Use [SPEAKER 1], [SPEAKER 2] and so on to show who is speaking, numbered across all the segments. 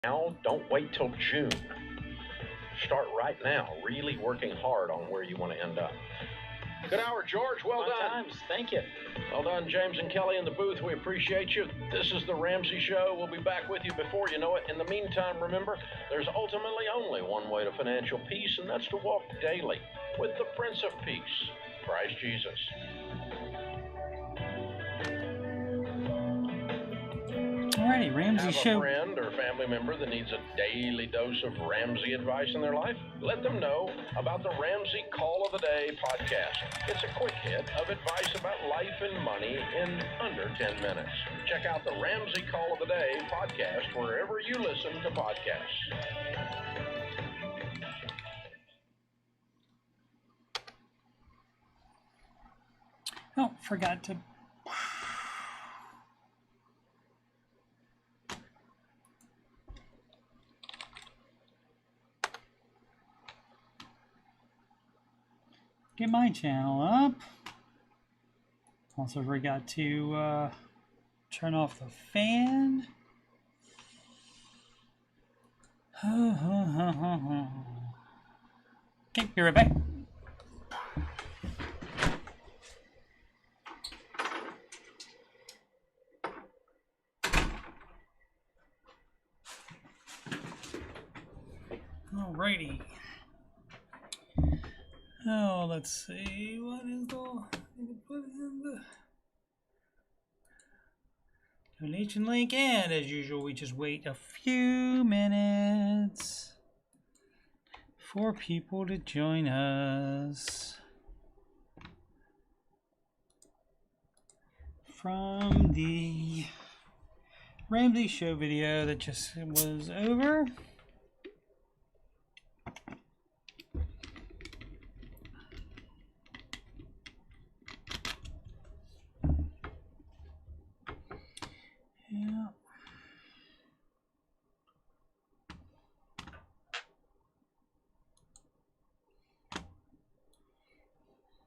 [SPEAKER 1] Now, don't wait till June. Start right now, really working hard on where you want to end up. Good hour, George. Well done.
[SPEAKER 2] Times. Thank you.
[SPEAKER 1] Well done, James and Kelly in the booth. We appreciate you. This is the Ramsey Show. We'll be back with you before you know it. In the meantime, remember, there's ultimately only one way to financial peace, and that's to walk daily with the Prince of Peace, Christ Jesus.
[SPEAKER 3] Alrighty, Ramsey
[SPEAKER 1] Have
[SPEAKER 3] Show.
[SPEAKER 1] a friend or family member that needs a daily dose of Ramsey advice in their life? Let them know about the Ramsey Call of the Day podcast. It's a quick hit of advice about life and money in under 10 minutes. Check out the Ramsey Call of the Day podcast wherever you listen to podcasts.
[SPEAKER 3] Oh, forgot to... get my channel up. Also forgot to turn off the fan. Okay, be right back. Alrighty. Oh, let's see. What is the donation link? And as usual, we just wait a few minutes for people to join us from the Ramsey Show video that just was over. Yeah.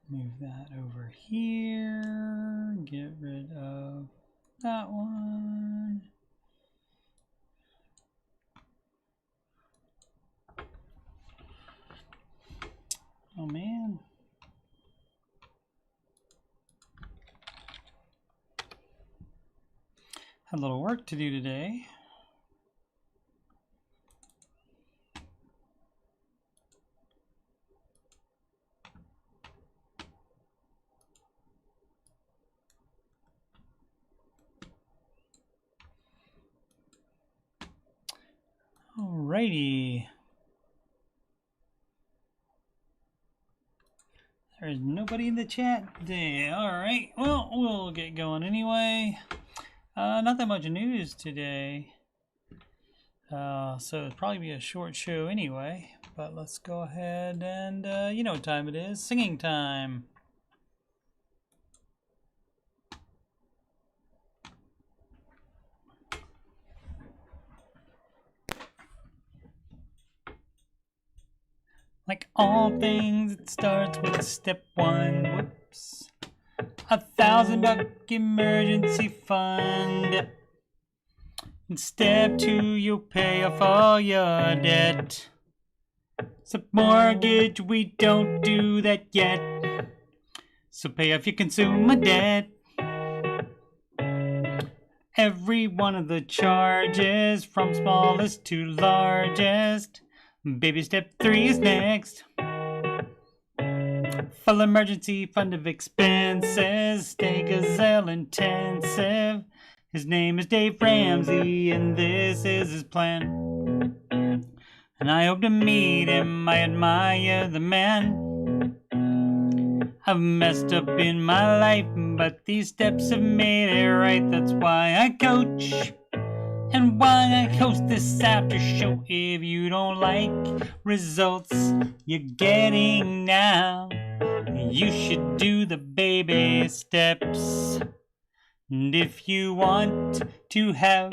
[SPEAKER 3] Move that over here. Get rid of that one. Oh man. Had a little work to do today. Alrighty. There's nobody in the chat today. Alright, well, we'll get going anyway. Not that much news today. So it'll probably be a short show anyway. But let's go ahead and, you know what time it is. Singing time. Like all things, it starts with step one. Whoops. $1,000 emergency fund. And step two, you'll pay off all your debt. Except mortgage, we don't do that yet. So pay off your consumer debt. Every one of the charges, from smallest to largest. Baby step 3 is next. Full emergency fund of expenses. Stay gazelle intensive. His name is Dave Ramsey, and this is his plan. And I hope to meet him. I admire the man. I've messed up in my life, but these steps have made it right. That's why I coach. And why I host this after show. If you don't like results you're getting now, you should do the baby steps. And if you want to have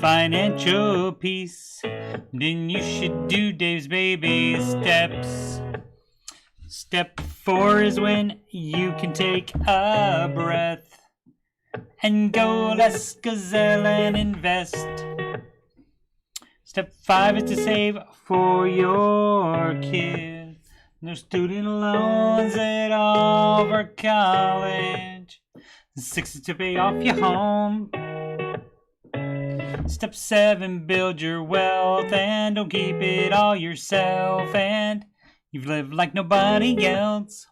[SPEAKER 3] financial peace, then you should do Dave's baby steps. Step 4 is when you can take a breath and go less gazelle and invest. Step 5 is to save for your kid. No student loans at all for college. 6 is to pay off your home. Step 7, build your wealth and don't keep it all yourself. And you've lived like nobody else.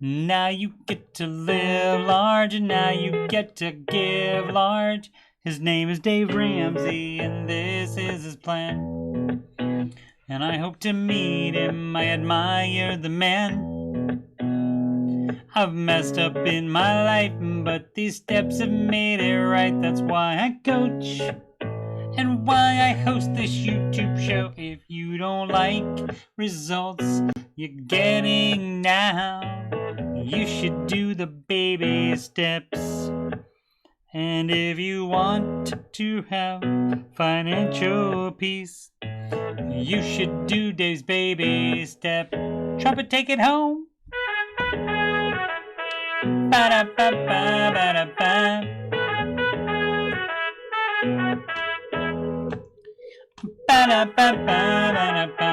[SPEAKER 3] Now you get to live large and now you get to give large. His name is Dave Ramsey and this is his plan. And I hope to meet him, I admire the man. I've messed up in my life, but these steps have made it right. That's why I coach and why I host this YouTube show. If you don't like results you're getting now, you should do the baby steps. And if you want to have financial peace, you should do Dave's baby step. Trumpet, take it home. Ba-da-ba-ba, ba-da-ba. Ba-da-ba-ba, ba-da-ba.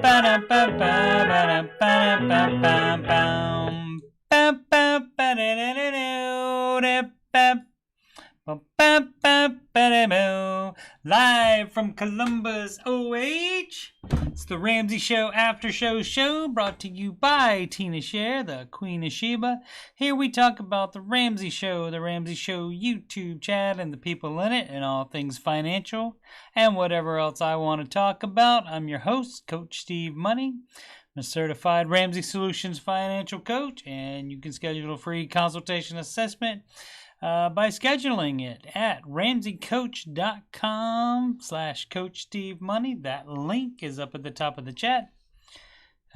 [SPEAKER 3] Ba-da-ba-ba, ba-da-ba-ba-ba-ba-ba. Live from Columbus, OH. It's the Ramsey Show Aftershow show brought to you by Tina Scher, the Queen of Sheba. Here we talk about the Ramsey Show YouTube chat and the people in it and all things financial and whatever else I want to talk about. I'm your host, Coach Steve Money. I'm a certified Ramsey Solutions financial coach, and you can schedule a free consultation assessment by scheduling it at ramseycoach.com/Coach Steve Money. That link is up at the top of the chat.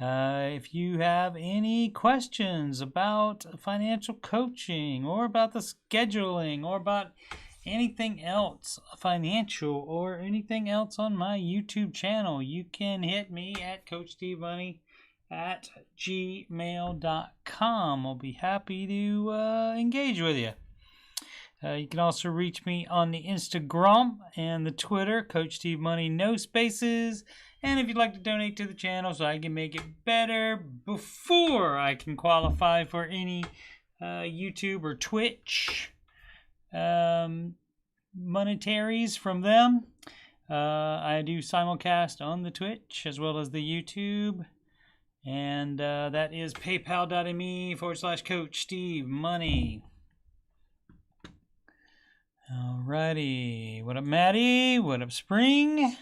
[SPEAKER 3] If you have any questions about financial coaching or about the scheduling or about anything else financial or anything else on my YouTube channel, you can hit me at CoachSteveMoney@gmail.com. I'll be happy to engage with you. You can also reach me on the Instagram and the Twitter, Coach Steve Money, no spaces. And if you'd like to donate to the channel so I can make it better before I can qualify for any YouTube or Twitch monetaries from them, I do simulcast on the Twitch as well as the YouTube. And that is paypal.me/Coach Steve Money. Alrighty. What up, Maddie? What up, Spring?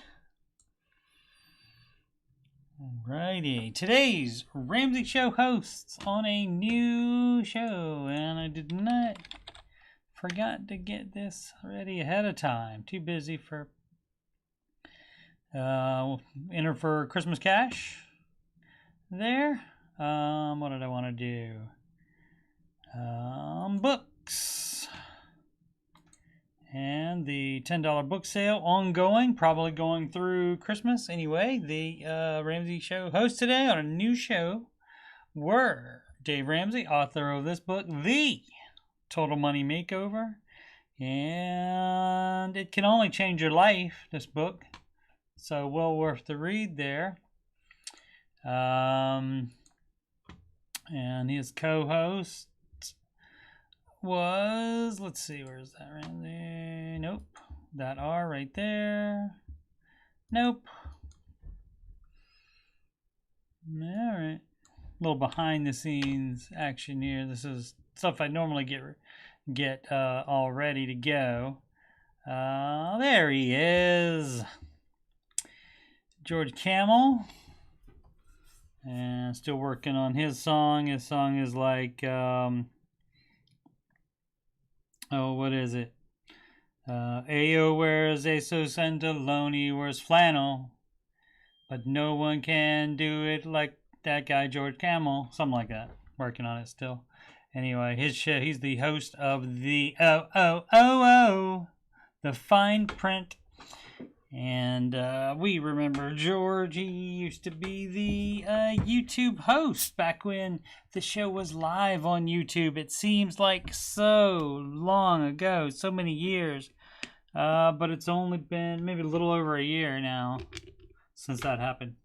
[SPEAKER 3] Alrighty. Today's Ramsey Show hosts on a new show, and I forgot to get this ready ahead of time. Too busy for enter for Christmas cash there. What did I want to do? Books. And the $10 book sale ongoing, probably going through Christmas. Anyway, the Ramsey Show host today on a new show were Dave Ramsey, author of this book, The Total Money Makeover. And it can only change your life, this book. So well worth the read there. And his co-host was, let's see, where's that right there? Nope. That R right there. Nope. Alright. A little behind the scenes action here. This is stuff I normally get all ready to go. There he is. George Camel. And still working on his song. His song is like what is it? Ayo wears Aso Santaloni wears flannel, but no one can do it like that guy George Camel. Something like that. Working on it still. Anyway, his show. He's the host of the the Fine Print And we remember George. He used to be the YouTube host back when the show was live on YouTube. It seems like so long ago, so many years. But it's only been maybe a little over a year now since that happened.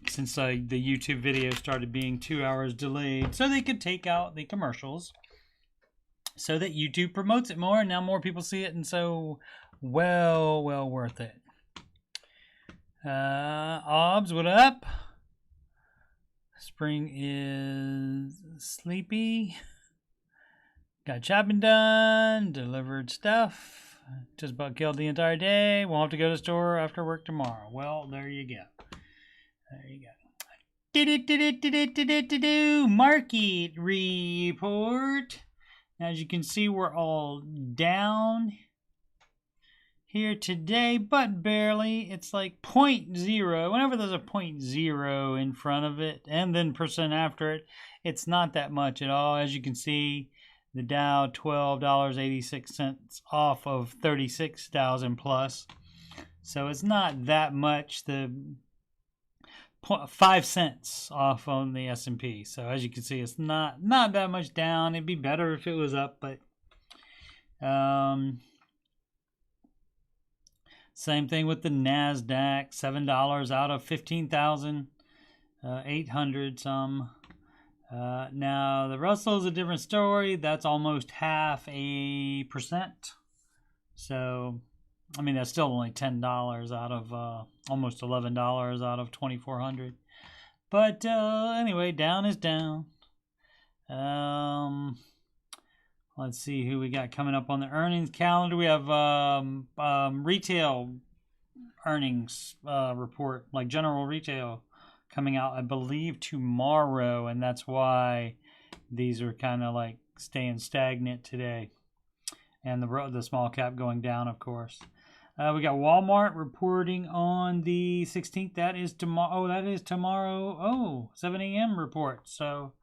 [SPEAKER 3] Since the YouTube video started being 2 hours delayed, so they could take out the commercials, so that YouTube promotes it more, and now more people see it, and so well worth it. Obs, what up? Spring is sleepy. Got shopping done, delivered stuff. Just about killed the entire day. Won't have to go to the store after work tomorrow. Well, there you go. There you go. Market report. As you can see, we're all down here today, but barely. It's like 0.0. Whenever there's a 0.0 in front of it and then percent after it, it's not that much at all. As you can see, the Dow $12.86 off of 36,000 plus. So it's not that much. The 5 cents off on the S&P. So as you can see, it's not that much down. It'd be better if it was up, but same thing with the NASDAQ, $7 out of 15,800 some. Now the Russell's a different story. That's almost 0.5%. So I mean, that's still only $10 out of almost $11 out of 2,400. But anyway, down is down. Let's see who we got coming up on the earnings calendar. We have retail earnings report, like general retail, coming out, I believe, tomorrow, and that's why these are kind of like staying stagnant today. And the small cap going down, of course. We got Walmart reporting on the 16th. That is tomorrow. Oh, that is tomorrow. Oh, 7 a.m. report. So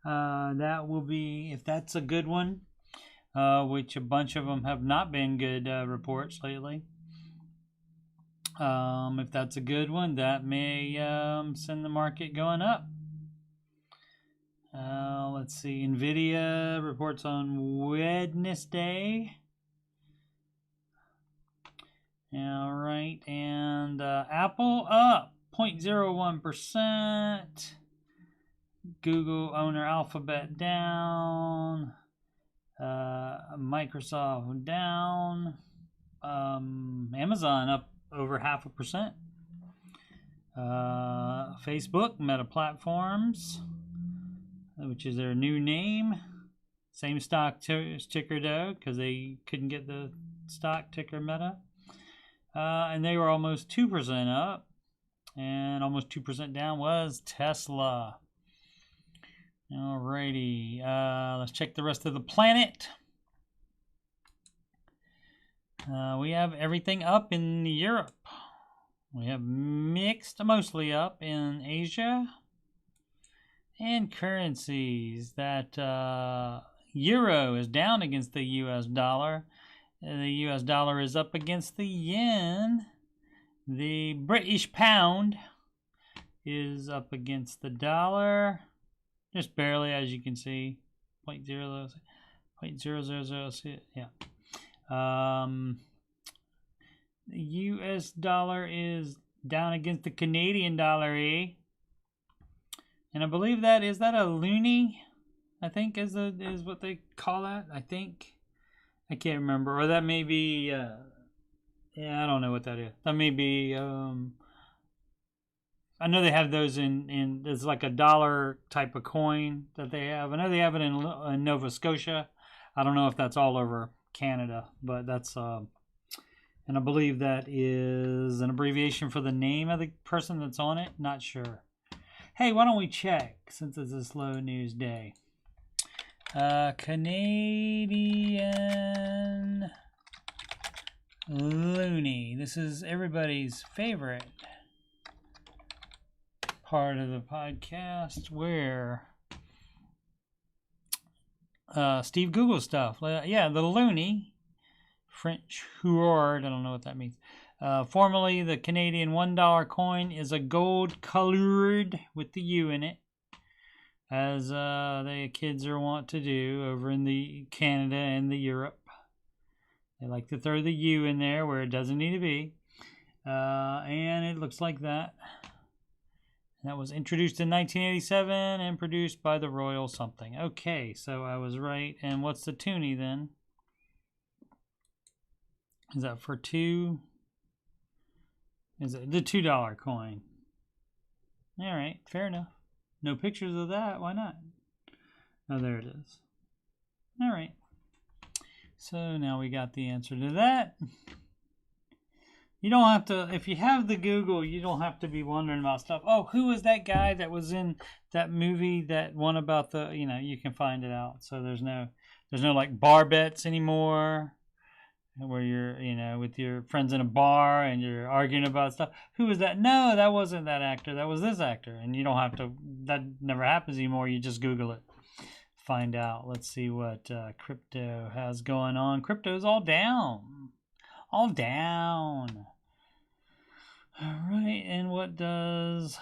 [SPEAKER 3] that will be, if that's a good one, which a bunch of them have not been good reports lately. If that's a good one, that may send the market going up. Let's see. NVIDIA reports on Wednesday. All right, and Apple up 0.01%. Google owner Alphabet down. Microsoft down. Amazon up over 0.5%. Facebook, Meta Platforms, which is their new name. Same stock ticker though, because they couldn't get the stock ticker Meta. And they were almost 2% up, and almost 2% down was Tesla. Alrighty, let's check the rest of the planet. We have everything up in Europe. We have mixed, mostly up in Asia. And currencies, that euro is down against the US dollar. The US dollar is up against the yen. The British pound is up against the dollar. Just barely, as you can see. 0.0006. Yeah. The US dollar is down against the Canadian dollar, And I believe that is that a loonie? I think is what they call that. I think. I can't remember, or that may be, yeah, I don't know what that is. That may be, I know they have those in there's like a dollar type of coin that they have. I know they have it in Nova Scotia. I don't know if that's all over Canada, but that's, and I believe that is an abbreviation for the name of the person that's on it. Not sure. Hey, why don't we check, since it's a slow news day. Canadian loonie. This is everybody's favorite part of the podcast where Steve Google stuff. Yeah, the loonie French hoard. I don't know what that means. Formerly, the Canadian $1 coin is a gold colored with the U in it, as the kids are wont to do over in the Canada and the Europe. They like to throw the U in there where it doesn't need to be. And it looks like that. That was introduced in 1987 and produced by the Royal something. Okay, so I was right. And what's the toonie then? Is that for two? Is it the $2 coin? All right, fair enough. No pictures of that. Why not? Oh, there it is. All right. So now we got the answer to that. You don't have to, if you have the Google, you don't have to be wondering about stuff. Oh, who was that guy that was in that movie, that one about the, you can find it out. So there's no like bar bets anymore, where you're, with your friends in a bar and you're arguing about stuff. Who was that? No, that wasn't that actor. That was this actor. And you don't have to, that never happens anymore. You just Google it. Find out. Let's see what crypto has going on. Crypto's all down. All down. All right, and what does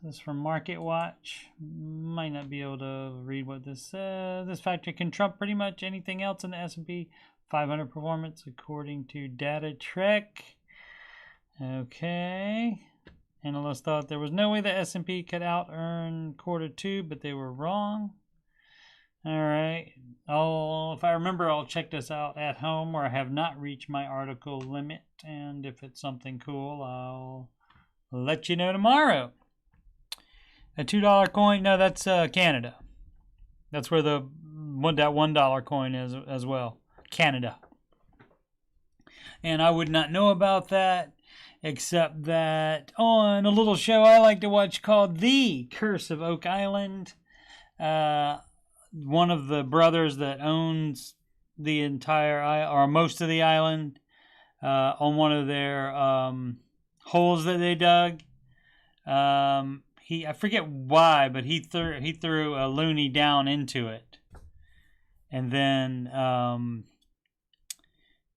[SPEAKER 3] this from Market Watch? Might not be able to read what this says. This factor can trump pretty much anything else in the S&P 500 performance, according to Data Trek. Okay. Analysts thought there was no way the S&P could out-earn Q2, but they were wrong. All right. If I remember, I'll check this out at home, where I have not reached my article limit. And if it's something cool, I'll let you know tomorrow. A $2 coin? No, that's Canada. That's where that $1 coin is as well. Canada. And I would not know about that, except that on a little show I like to watch called The Curse of Oak Island. One of the brothers that owns the entire or most of the island, on one of their holes that they dug, I forget why, but he threw a loony down into it, and then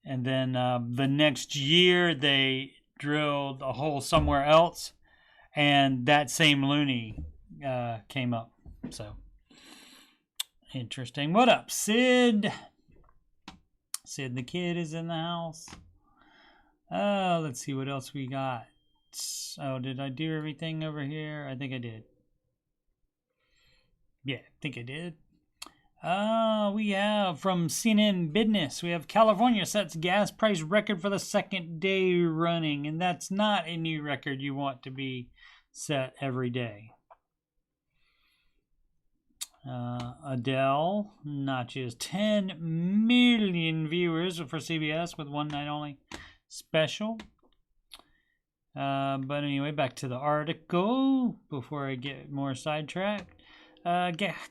[SPEAKER 3] the next year they drilled a hole somewhere else, and that same loony came up. So. Interesting. What up, Sid? Sid the kid is in the house. Let's see what else we got. Oh, did I do everything over here? I think I did. Yeah, I think I did. We have from CNN Business, we have California sets gas price record for the second day running. And that's not a new record you want to be set every day. Adele notches 10 million viewers for CBS with one night only special. But anyway, back to the article before I get more sidetracked.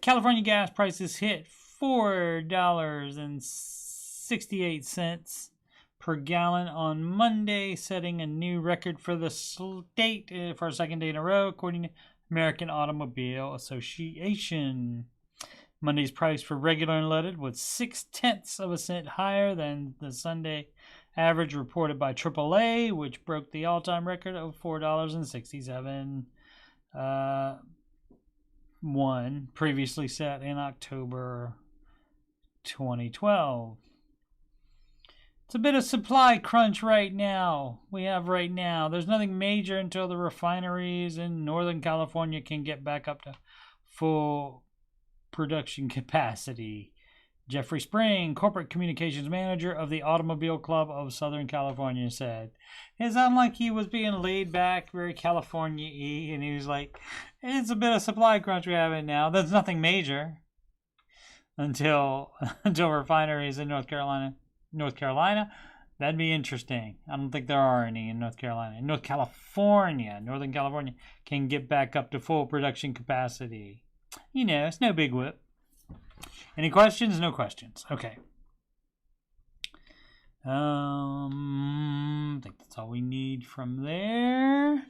[SPEAKER 3] California gas prices hit $4.68 per gallon on Monday, setting a new record for the state for a second day in a row, according to American Automobile Association. Monday's price for regular unleaded was 0.6 cents higher than the Sunday average reported by AAA, which broke the all-time record of $4.67, one previously set in October 2012. It's a bit of supply crunch right now. There's nothing major until the refineries in Northern California can get back up to full production capacity. Jeffrey Spring, corporate communications manager of the Automobile Club of Southern California, said. It sounded like he was being laid back, very California-y, and he was like, it's a bit of supply crunch we have it now. There's nothing major until refineries in North Carolina, that'd be interesting. I don't think there are any in North Carolina. In Northern California, can get back up to full production capacity. It's no big whip. Any questions? No questions. Okay. I think that's all we need from there.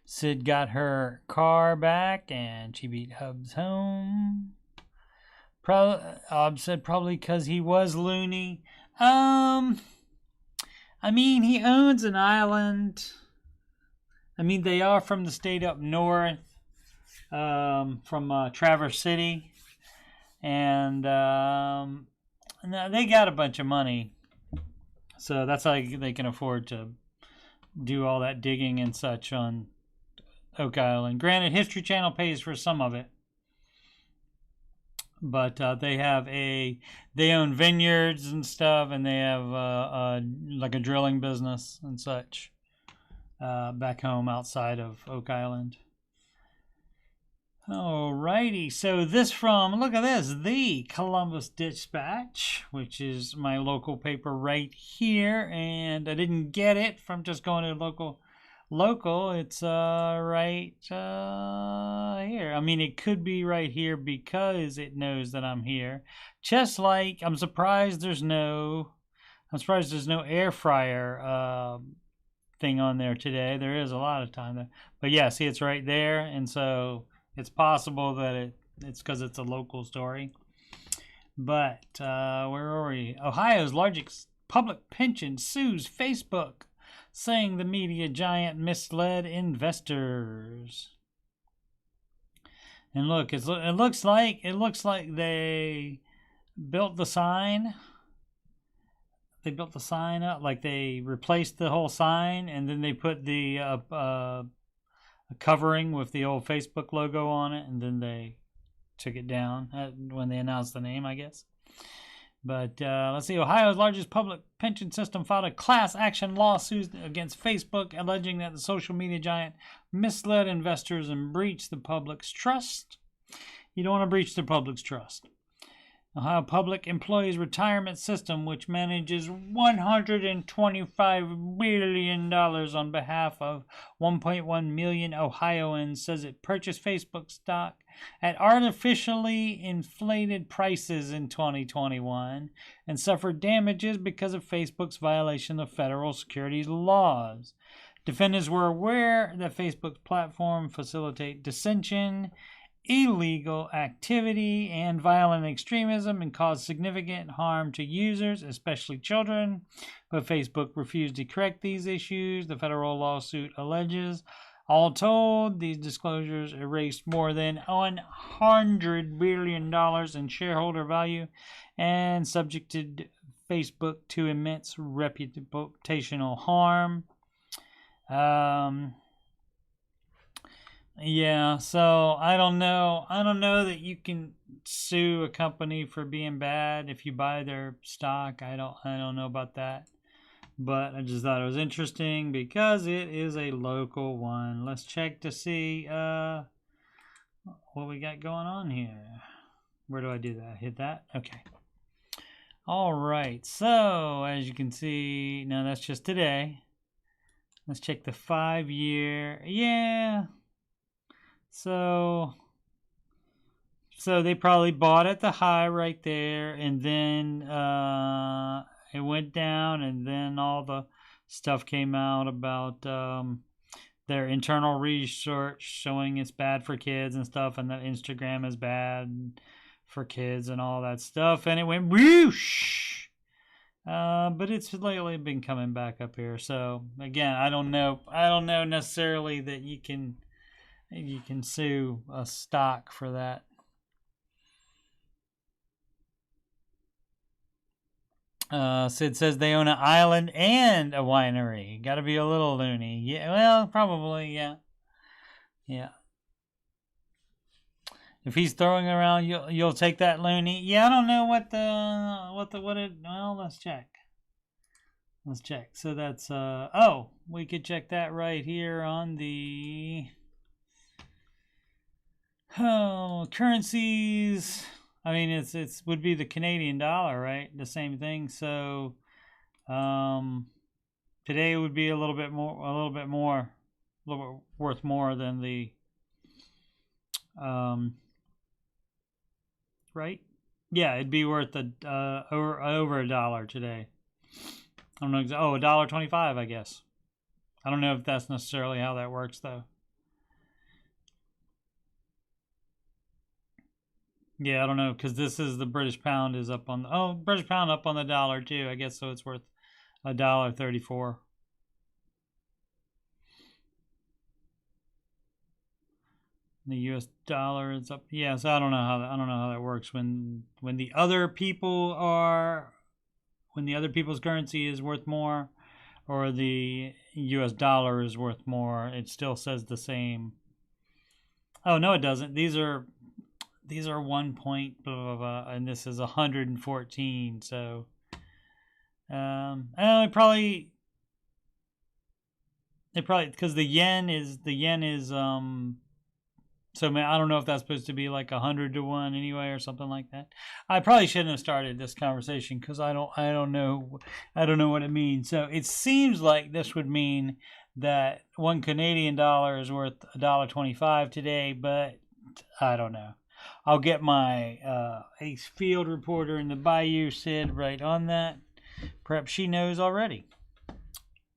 [SPEAKER 3] Sid got her car back and she beat Hubs home. Ob said probably because he was loony. I mean, he owns an island. I mean, they are from the state up north, from Traverse City, and they got a bunch of money, so that's how they can afford to do all that digging and such on Oak Island. Granted, History Channel pays for some of it, but they own vineyards and stuff, and they have like a drilling business and such back home outside of Oak Island. Alrighty, so this from, look at this, the Columbus Dispatch, which is my local paper right here, and I didn't get it from just going to local. It's right here. I mean, it could be right here because it knows that I'm here. Just like I'm surprised there's no air fryer thing on there today. There is a lot of time there, but yeah, see, it's right there, and so it's possible that it's because it's a local story. But where are we? Ohio's largest public pension sues Facebook, saying the media giant misled investors. And look, it looks like they built the sign. They built the sign up, like they replaced the whole sign, and then they put the a covering with the old Facebook logo on it, and then they took it down when they announced the name, I guess. But let's see. Ohio's largest public pension system filed a class action lawsuit against Facebook, alleging that the social media giant misled investors and breached the public's trust. You don't want to breach the public's trust. Ohio Public Employees Retirement System, which manages $125 billion on behalf of 1.1 million Ohioans, says it purchased Facebook stock at artificially inflated prices in 2021 and suffered damages because of Facebook's violation of federal securities laws. Defendants were aware that Facebook's platform facilitates dissension, illegal activity, and violent extremism, and caused significant harm to users, especially children. But Facebook refused to correct these issues, the federal lawsuit alleges. All told, these disclosures erased more than $100 billion in shareholder value and subjected Facebook to immense reputational harm. Yeah, so I don't know that you can sue a company for being bad if you buy their stock. I don't know about that. But I just thought it was interesting because it is a local one. Let's check to see what we got going on here. Where do I do that? Hit that? Okay. All right. So, as you can see, now that's just today. Let's check the 5-year. Yeah. So they probably bought at the high right there, and then it went down, and then all the stuff came out about their internal research showing it's bad for kids and stuff, and that Instagram is bad for kids and all that stuff, and it went whoosh. But it's lately been coming back up here. So again, I don't know necessarily that you can sue a stock for that. Sid says they own an island and a winery. Got to be a little loony. Yeah, well, probably, yeah. Yeah. If he's throwing around, you'll take that loony. Yeah, I don't know what it. Well, let's check. So that's we could check that right here on the currencies. I mean, it's would be the Canadian dollar, right? The same thing. So, today would be a little bit worth more than the, right? Yeah, it'd be worth over $1 today. I don't know. $1.25, I guess. I don't know if that's necessarily how that works, though. Yeah, I don't know, because this is the British pound is up on the British pound up on the dollar too. I guess so. It's worth $1.34. The U.S. dollar is up. Yeah, so I don't know how that works when the other people's currency is worth more, or the U.S. dollar is worth more. It still says the same. Oh no, it doesn't. These are 1 point blah, blah, blah, and this is 114. So, probably because the yen is So I don't know if that's supposed to be like 100 to 1 anyway or something like that. I probably shouldn't have started this conversation because I don't know what it means. So it seems like this would mean that $1 Canadian is worth $1.25 today, but I don't know. I'll get my Ace Field reporter in the Bayou Sid right on that. Perhaps she knows already,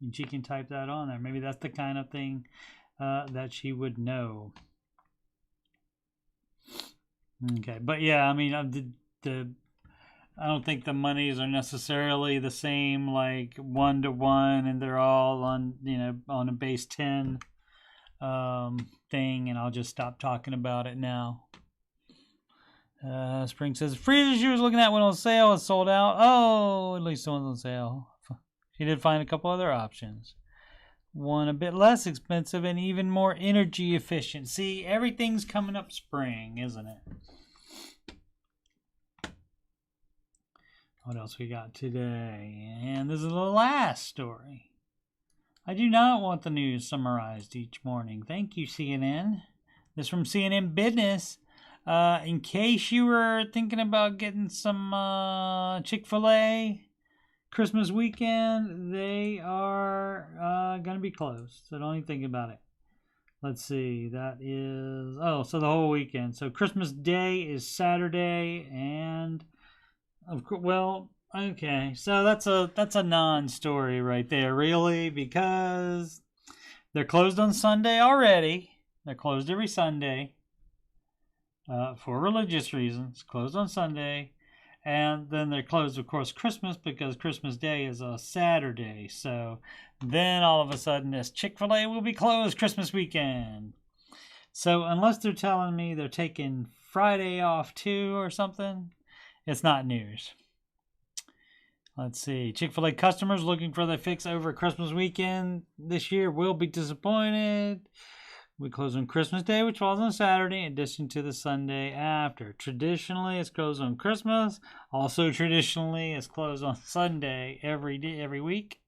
[SPEAKER 3] and she can type that on there. Maybe that's the kind of thing that she would know. Okay, but yeah, I mean, I don't think the monies are necessarily the same, like 1 to 1, and they're all on on a base 10 thing, and I'll just stop talking about it now. Spring says freezer she was looking at went on sale is sold out. Oh, at least the one's on sale. She did find a couple other options. One a bit less expensive and even more energy efficient. See, everything's coming up spring, isn't it? What else we got today? And this is the last story. I do not want the news summarized each morning. Thank you, CNN. This is from CNN Business. In case you were thinking about getting some Chick-fil-A Christmas weekend, they are going to be closed. So don't even think about it. Let's see. That is... so the whole weekend. So Christmas Day is Saturday, and... okay. So that's a non-story right there, really, because they're closed on Sunday already. They're closed every Sunday for religious reasons. Closed on Sunday. And then they're closed, of course, Christmas, because Christmas Day is a Saturday. So then all of a sudden this Chick-fil-A will be closed Christmas weekend. So unless they're telling me they're taking Friday off too or something, it's not news. Let's see. Chick-fil-A customers looking for their fix over Christmas weekend this year will be disappointed. We close on Christmas Day, which falls on Saturday, in addition to the Sunday after. Traditionally, it's closed on Christmas. Also, traditionally, it's closed on Sunday every week.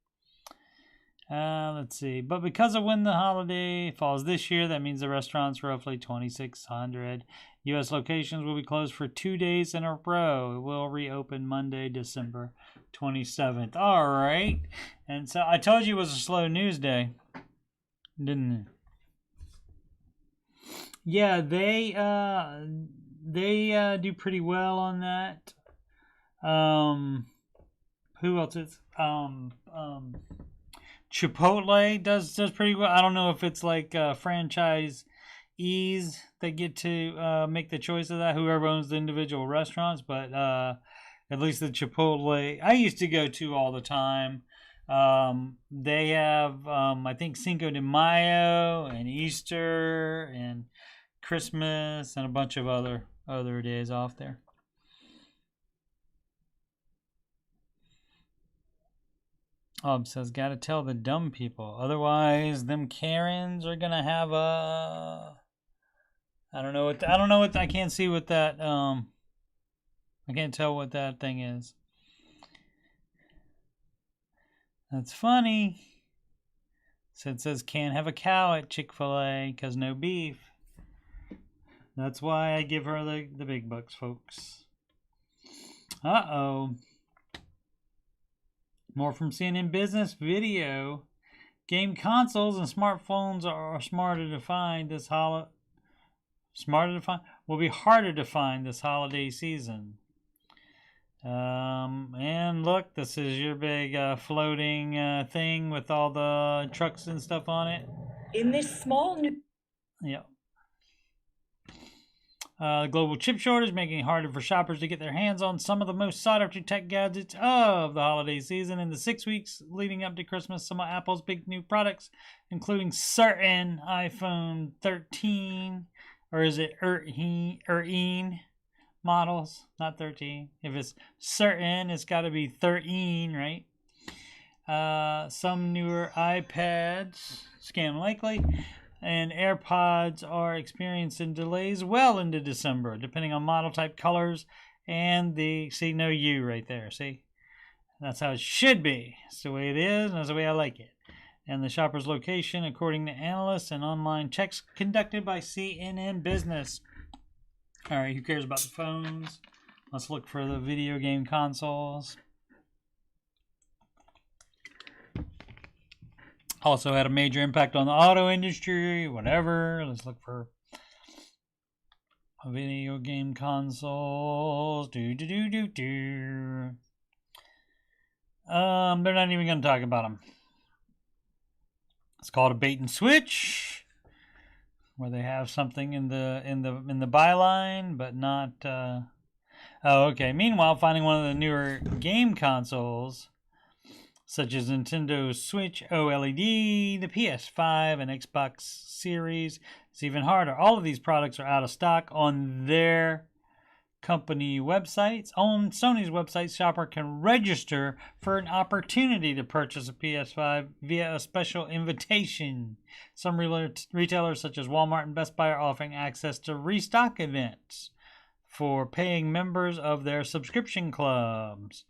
[SPEAKER 3] Let's see. But because of when the holiday falls this year, that means the restaurant's roughly 2,600 U.S. locations will be closed for 2 days in a row. It will reopen Monday, December 27th. All right. And so I told you it was a slow news day, didn't it? Yeah, they do pretty well on that. Who else is Chipotle does pretty well. I don't know if it's like franchisees that get to make the choice of that, whoever owns the individual restaurants, but at least the Chipotle I used to go to all the time. They have I think Cinco de Mayo and Easter and Christmas and a bunch of other days off there. Says gotta tell the dumb people, otherwise them Karens are gonna have a I can't see what that I can't tell what that thing is. That's funny. So it says can't have a cow at Chick-fil-A because no beef. That's why I give her the big bucks, folks. Uh-oh. More from CNN Business Video. Game consoles and smartphones are smarter to find this will be harder to find this holiday season. And look, this is your big floating thing with all the trucks and stuff on it.
[SPEAKER 2] In this small new...
[SPEAKER 3] Yeah. The global chip shortage making it harder for shoppers to get their hands on some of the most sought-after tech gadgets of the holiday season. In the 6 weeks leading up to Christmas, some of Apple's big new products, including certain iPhone 13, or is it 13 models, not 13. If it's certain, it's got to be 13, right? Some newer iPads, scam likely, and AirPods are experiencing delays well into December, depending on model type, colors, and the, see, no U right there, see? That's how it should be. It's the way it is, and that's the way I like it. And the shopper's location, according to analysts and online checks conducted by CNN Business. All right, who cares about the phones? Let's look for the video game consoles. Also had a major impact on the auto industry, whatever. Let's look for video game consoles. They're not even going to talk about them. It's called a bait and switch, where they have something in the byline, but not. Oh, okay. Meanwhile, finding one of the newer game consoles, such as Nintendo Switch OLED, the PS5, and Xbox Series, is even harder. All of these products are out of stock on their company websites. On Sony's website, shopper can register for an opportunity to purchase a PS5 via a special invitation. Some retailers such as Walmart and Best Buy are offering access to restock events for paying members of their subscription clubs.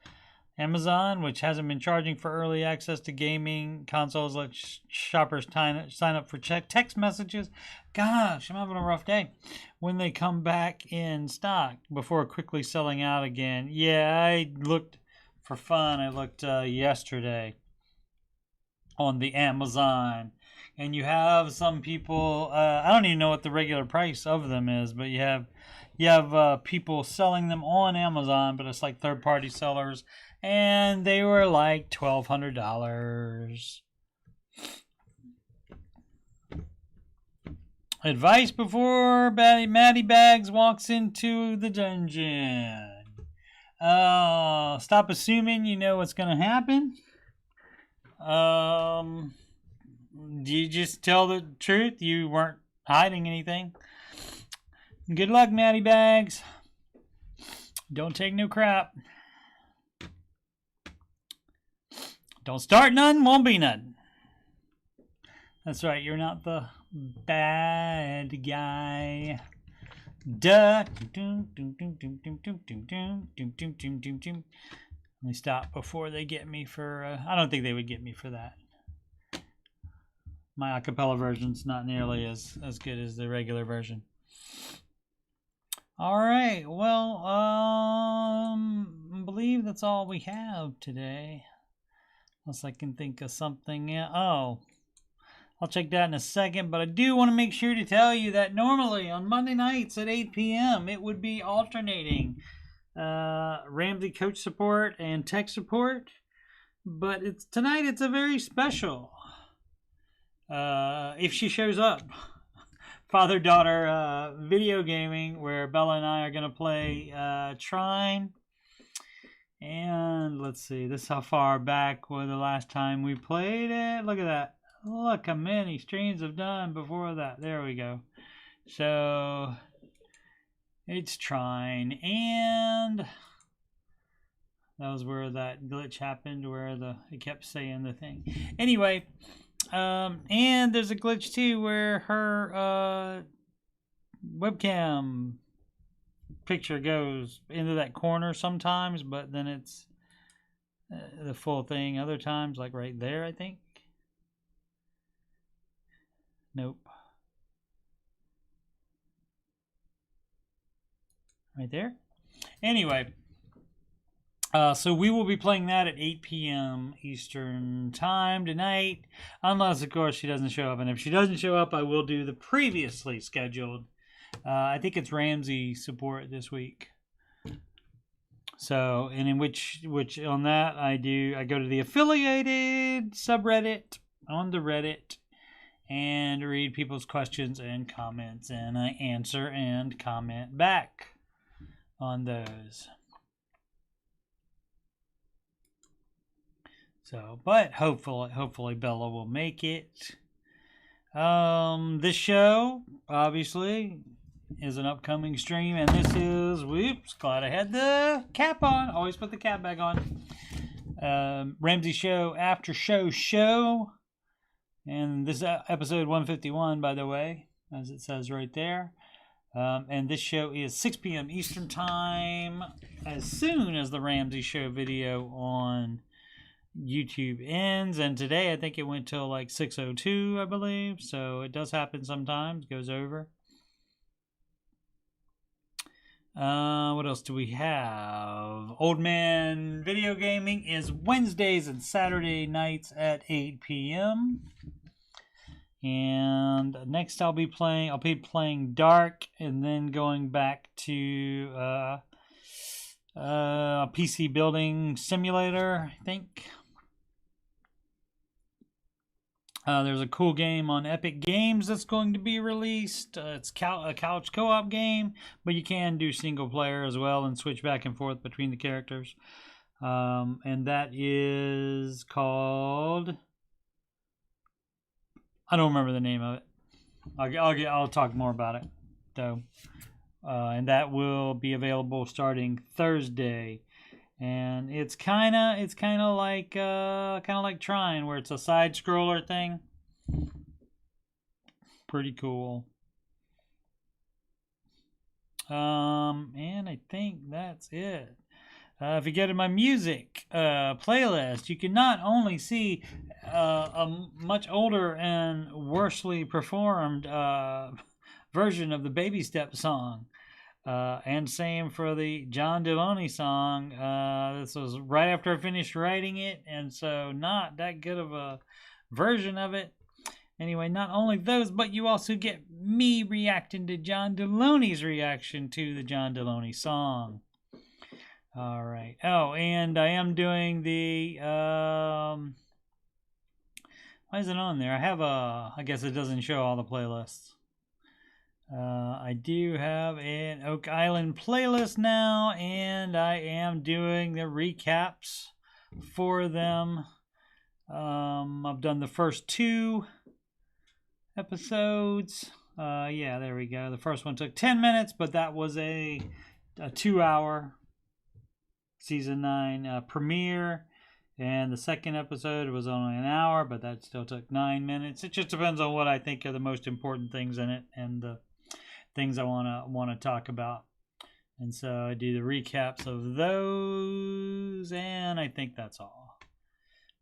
[SPEAKER 3] Amazon, which hasn't been charging for early access to gaming consoles, let shoppers sign up for text messages. Gosh, I'm having a rough day. When they come back in stock before quickly selling out again. Yeah, I looked for fun. I looked yesterday on the Amazon. And you have some people, I don't even know what the regular price of them is, but you have people selling them on Amazon, but it's like third-party sellers. And they were like $1,200. Advice before Maddie Bags walks into the dungeon. Stop assuming you know what's going to happen. Do you just tell the truth? You weren't hiding anything. Good luck, Maddie Bags. Don't take no crap. Don't start none, won't be none. That's right, you're not the bad guy. Duh. Let me stop before they get me for... I don't think they would get me for that. My acapella version's not nearly as good as the regular version. All right, well, I believe that's all we have today. Unless I can think of something. Oh, I'll check that in a second, but I do want to make sure to tell you that normally on Monday nights at 8 p.m. it would be alternating Ramsey coach support and tech support, but tonight it's a very special. If she shows up, father-daughter video gaming, where Bella and I are going to play Trine. And let's see, this is how far back was the last time we played it. Look at that. Look how many streams I've done before that. There we go. So it's Trine, and that was where that glitch happened, where it kept saying the thing. Anyway, and there's a glitch too where her webcam picture goes into that corner sometimes, but then it's the full thing other times, like right there, I think. Nope. Right there. Anyway, so we will be playing that at 8 p.m. Eastern time tonight, unless, of course, she doesn't show up. And if she doesn't show up, I will do the previously scheduled. I think it's Ramsey support this week. So, and in which on that I go to the affiliated subreddit on the Reddit, and read people's questions and comments, and I answer and comment back on those. So, but hopefully Bella will make it. This show, obviously, is an upcoming stream, and this is, whoops, glad I had the cap on. Always put the cap back on. Ramsey Show, Aftershow show. And this is episode 151, by the way, as it says right there. And this show is 6 p.m. Eastern Time, as soon as the Ramsey Show video on YouTube ends. And today, I think it went till like 6:02, I believe. So it does happen sometimes, goes over. What else do we have? Old Man Video Gaming is Wednesdays and Saturday nights at 8 p.m. And next I'll be playing Dark, and then going back to a PC building simulator, I think. There's a cool game on Epic Games that's going to be released. It's a couch co-op game, but you can do single player as well and switch back and forth between the characters. And that is called, I don't remember the name of it. I'll talk more about it though. And that will be available starting Thursday. And it's kind of like Trine, where it's a side scroller thing. Pretty cool. And I think that's it. If you go to my music playlist, you can not only see a much older and worsely performed version of the Baby Step song. And same for the John Deloney song. This was right after I finished writing it, and so not that good of a version of it. Anyway, not only those, but you also get me reacting to John Deloney's reaction to the John Deloney song. All right. Oh, and I am doing the... why is it on there? I have a... I guess it doesn't show all the playlists. I do have an Oak Island playlist now, and I am doing the recaps for them. I've done the first 2 episodes. Yeah, there we go. The first one took 10 minutes, but that was a 2-hour season 9 premiere. And the second episode was only an hour, but that still took 9 minutes. It just depends on what I think are the most important things in it and the things I want to talk about. And so I do the recaps of those, and I think that's all.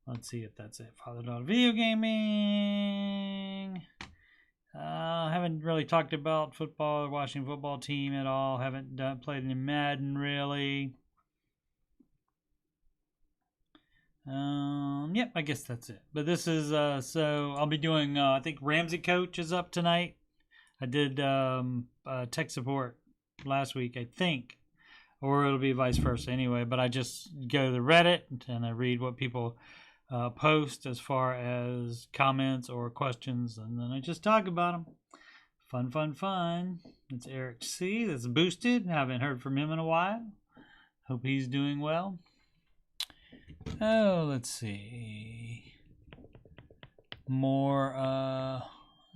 [SPEAKER 3] Let's see if that's it. Father Daughter Video Gaming. Haven't really talked about football or Washington football team at all. Haven't played any Madden really. Yep, I guess that's it. But this is so I'll be doing I think Ramsey Coach is up tonight. I did tech support last week, I think, or it'll be vice versa anyway. But I just go to the Reddit and I read what people post as far as comments or questions, and then I just talk about them. Fun. It's Eric C. That's boosted. Haven't heard from him in a while. Hope he's doing well. Oh, let's see. More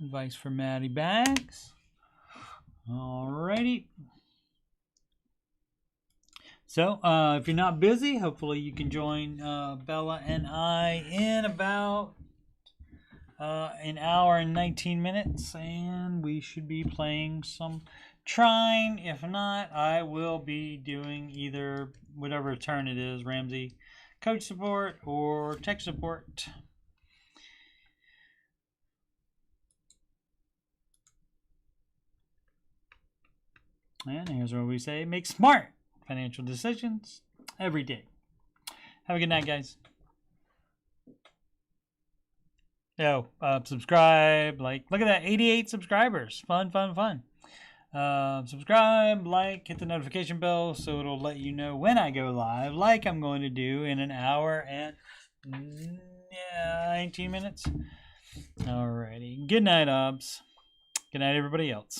[SPEAKER 3] advice for Maddie Bags. Alrighty. So, if you're not busy, hopefully you can join Bella and I in about an hour and 19 minutes, and we should be playing some Trine. If not, I will be doing either whatever turn it is, Ramsey Coach Support or Tech Support. And here's where we say, make smart financial decisions every day. Have a good night, guys. Yo, subscribe, like, look at that, 88 subscribers. Fun. Subscribe, like, hit the notification bell so it'll let you know when I go live, like I'm going to do in an hour and 19 minutes. Alrighty. Good night, Obs. Good night, everybody else.